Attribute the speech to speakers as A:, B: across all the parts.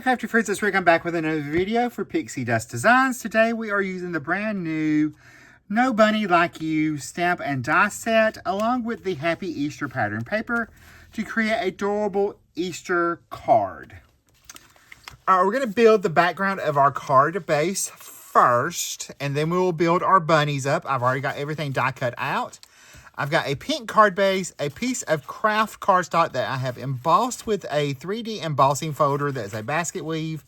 A: crafty friends, it's Rick. I'm back with another video for Pixi Dust Designs. Today we are using the brand new No Bunny Like You stamp and die set along with the Happy Easter pattern paper to create a adorable Easter card. All right, we're going to build the background of our card base first, and then we will build our bunnies up. I've already got everything die cut out. I've got a pink card base, a piece of craft cardstock that I have embossed with a 3D embossing folder that's a basket weave.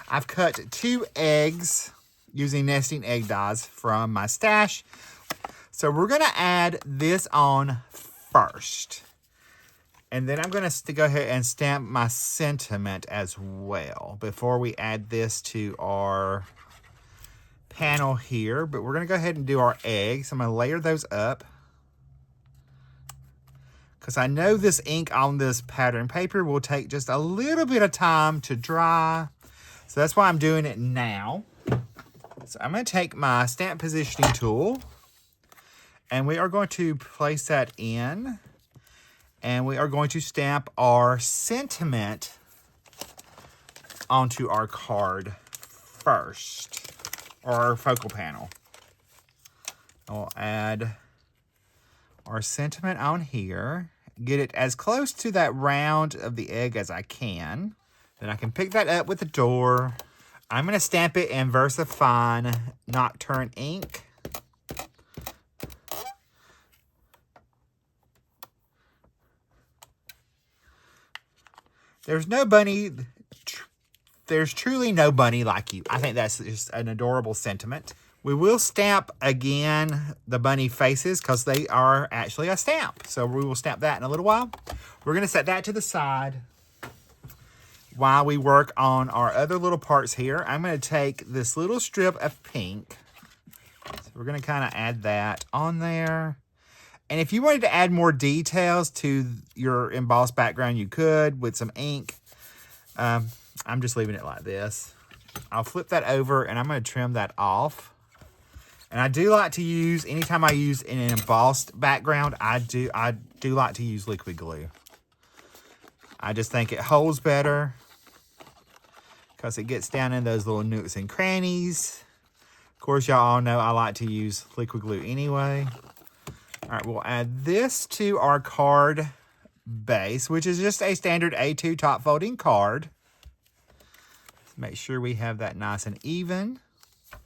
A: I've cut 2 eggs using nesting egg dies from my stash. So we're going to add this on first. And then I'm going to go ahead and stamp my sentiment as well before we add this to our panel here. But we're going to go ahead and do our eggs. I'm going to layer those up, because I know this ink on this pattern paper will take just a little bit of time to dry. So that's why I'm doing it now. So I'm going to take my stamp positioning tool, and we are going to place that in, and we are going to stamp our sentiment onto our card first, or our focal panel. I'll add our sentiment on here, get it as close to that round of the egg as I can. Then I can pick that up with the door. I'm going to stamp it in VersaFine Nocturne ink. There's truly no bunny like you. I think that's just an adorable sentiment. We will stamp again the bunny faces because they are actually a stamp. So we will stamp that in a little while. We're going to set that to the side while we work on our other little parts here. I'm going to take this little strip of pink. So we're going to kind of add that on there. And if you wanted to add more details to your embossed background, you could with some ink. I'm just leaving it like this. I'll flip that over and I'm going to trim that off. And I do like to use, anytime I use an embossed background, I do like to use liquid glue. I just think it holds better because it gets down in those little nooks and crannies. Of course, y'all all know I like to use liquid glue anyway. All right, we'll add this to our card base, which is just a standard A2 top folding card. Make sure we have that nice and even.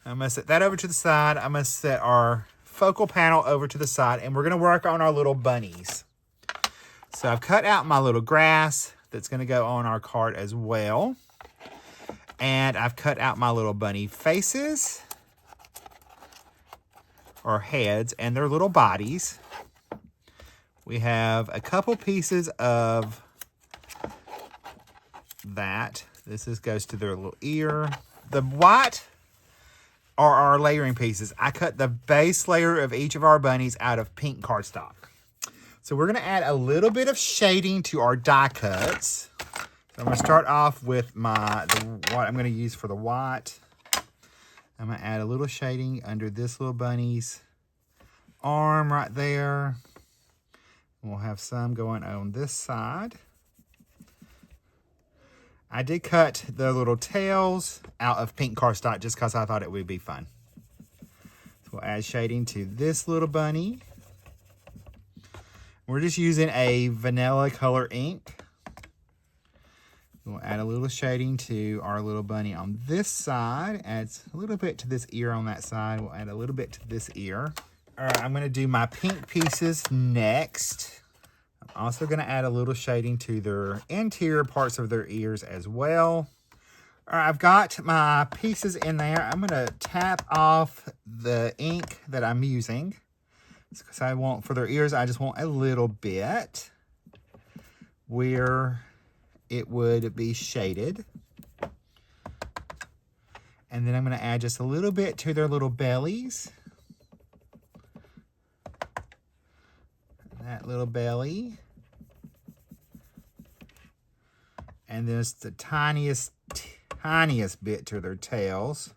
A: I'm going to set that over to the side. I'm going to set our focal panel over to the side, and we're going to work on our little bunnies. So I've cut out my little grass that's going to go on our card as well. And I've cut out my little bunny faces, or heads, and their little bodies. We have a couple pieces of that. This goes to their little ear. The white are our layering pieces. I cut the base layer of each of our bunnies out of pink cardstock. So we're going to add a little bit of shading to our die cuts. So I'm going to start off with what I'm going to use for the white. I'm going to add a little shading under this little bunny's arm right there. We'll have some going on this side. I did cut the little tails out of pink cardstock just because I thought it would be fun. So we'll add shading to this little bunny. We're just using a vanilla color ink. We'll add a little shading to our little bunny on this side. Adds a little bit to this ear on that side. We'll add a little bit to this ear. All right, I'm going to do my pink pieces next. I'm also going to add a little shading to their interior parts of their ears as well. All right, I've got my pieces in there. I'm going to tap off the ink that I'm using. Because I want, for their ears, I just want a little bit where it would be shaded. And then I'm going to add just a little bit to their little bellies. That little belly. And then it's the tiniest bit to their tails.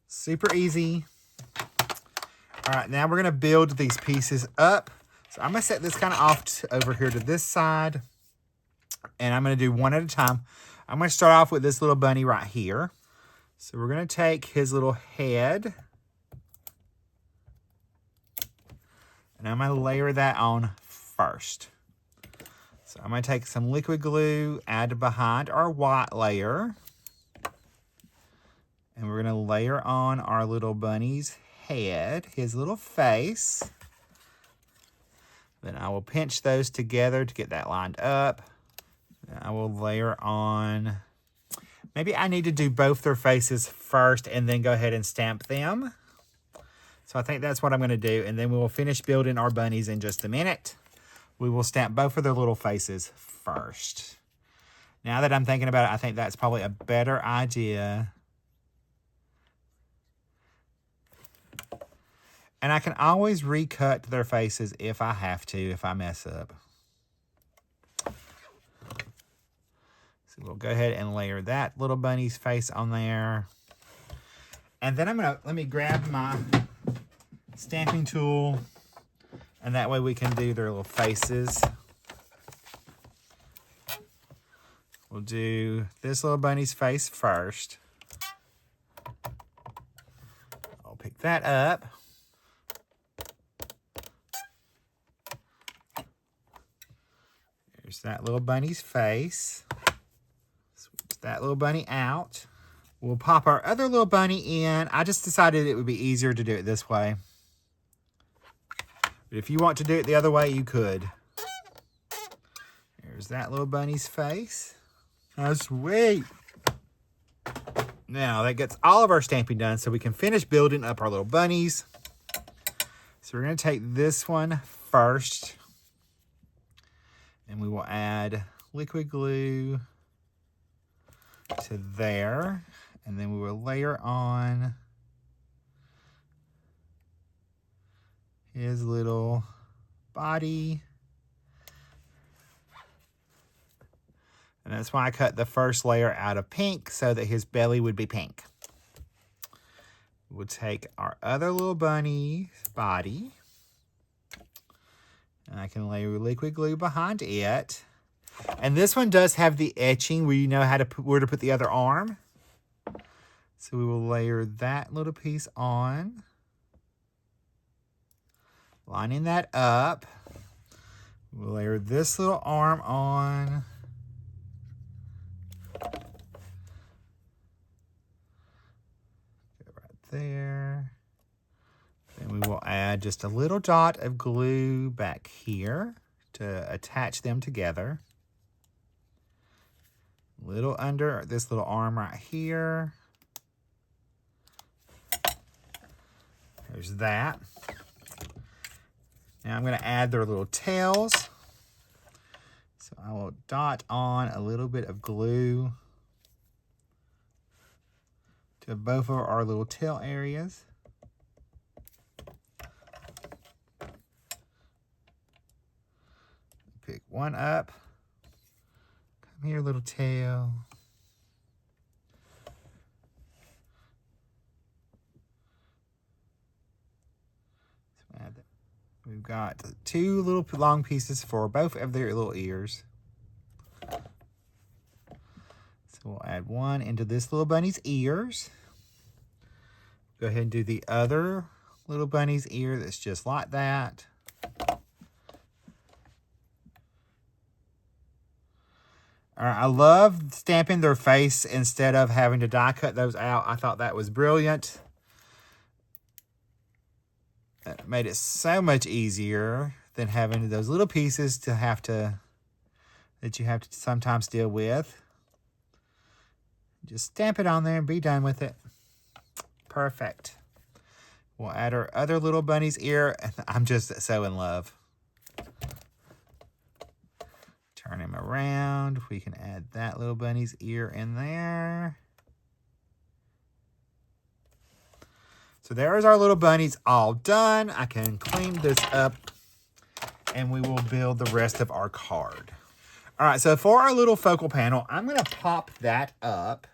A: Super easy. All right, now we're going to build these pieces up. So I'm going to set this kind of off over here to this side. and I'm going to do one at a time. I'm going to start off with this little bunny right here. So we're going to take his little head, and I'm going to layer that on first. So I'm going to take some liquid glue, add behind our white layer, and we're going to layer on our little bunny's head, his little face. Then I will pinch those together to get that lined up. Then I will layer on, maybe I need to do both their faces first and then go ahead and stamp them. So I think that's what I'm going to do, and then we will finish building our bunnies in just a minute. We will stamp both of their little faces first. Now that I'm thinking about it, I think that's probably a better idea. And I can always recut their faces if I have to, if I mess up. So we'll go ahead and layer that little bunny's face on there. And then let me grab my stamping tool, and that way we can do their little faces. We'll do this little bunny's face first. I'll pick that up. There's that little bunny's face. Switch that little bunny out. We'll pop our other little bunny in. I just decided it would be easier to do it this way. But if you want to do it the other way, you could. There's that little bunny's face. How sweet. Now that gets all of our stamping done, so we can finish building up our little bunnies. So we're going to take this one first, and we will add liquid glue to there, and then we will layer on his little body. And that's why I cut the first layer out of pink, so that his belly would be pink. We'll take our other little bunny's body, and I can layer liquid glue behind it. And this one does have the etching where you know where to put the other arm. So we will layer that little piece on, lining that up. We'll layer this little arm on. There. Then we will add just a little dot of glue back here to attach them together. Little under this little arm right here. There's that. Now I'm going to add their little tails. So I will dot on a little bit of glue to both of our little tail areas. Pick one up. Come here, little tail. So add that. We've got two little long pieces for both of their little ears. So we'll add one into this little bunny's ears. Go ahead and do the other little bunny's ear that's just like that. All right, I love stamping their face instead of having to die cut those out. I thought that was brilliant. That made it so much easier than having those little pieces that you have to sometimes deal with. Just stamp it on there and be done with it. Perfect. We'll add our other little bunny's ear. I'm just so in love. Turn him around. We can add that little bunny's ear in there. So there's our little bunnies all done. I can clean this up, and we will build the rest of our card. All right, so for our little focal panel, I'm going to pop that up.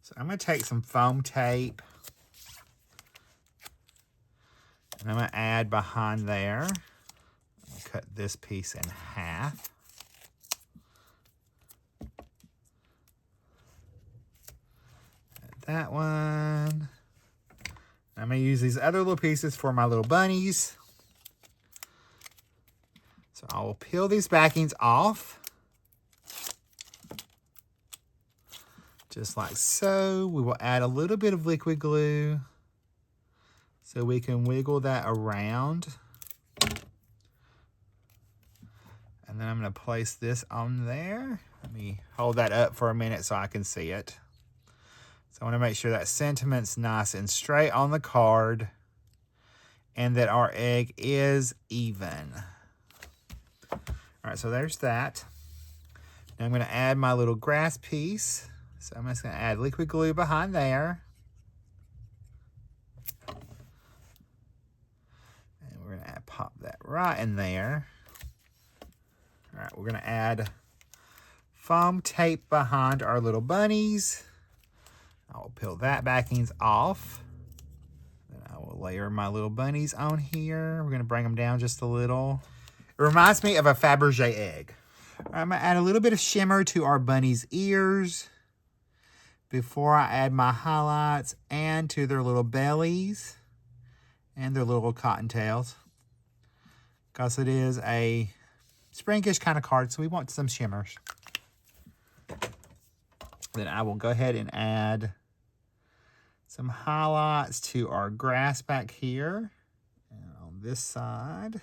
A: So I'm going to take some foam tape, and I'm going to add behind there. Cut this piece in half. that one. I'm going to use these other little pieces for my little bunnies. So I will peel these backings off. Just like so. We will add a little bit of liquid glue so we can wiggle that around. And then I'm going to place this on there. Let me hold that up for a minute so I can see it. So I want to make sure that sentiment's nice and straight on the card and that our egg is even. All right, so there's that. Now I'm going to add my little grass piece. So I'm just going to add liquid glue behind there. And we're going to pop that right in there. All right, we're going to add foam tape behind our little bunnies. I will peel that backings off. Then I will layer my little bunnies on here. We're going to bring them down just a little. It reminds me of a Fabergé egg. All right, I'm going to add a little bit of shimmer to our bunnies' ears before I add my highlights and to their little bellies and their little cottontails, because it is a springish kind of card, so we want some shimmers. Then I will go ahead and add some highlights to our grass back here and on this side.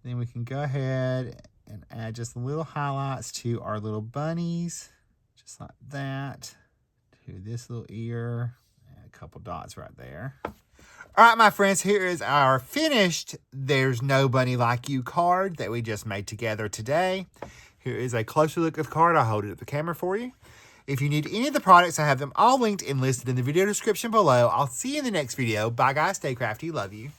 A: Then we can go ahead and add just little highlights to our little bunnies, just like that, to this little ear, and a couple dots right there. All right, my friends, here is our finished There's No Bunny Like You card that we just made together today. Here is a closer look at the card. I'll hold it at the camera for you. If you need any of the products, I have them all linked and listed in the video description below. I'll see you in the next video. Bye, guys. Stay crafty. Love you.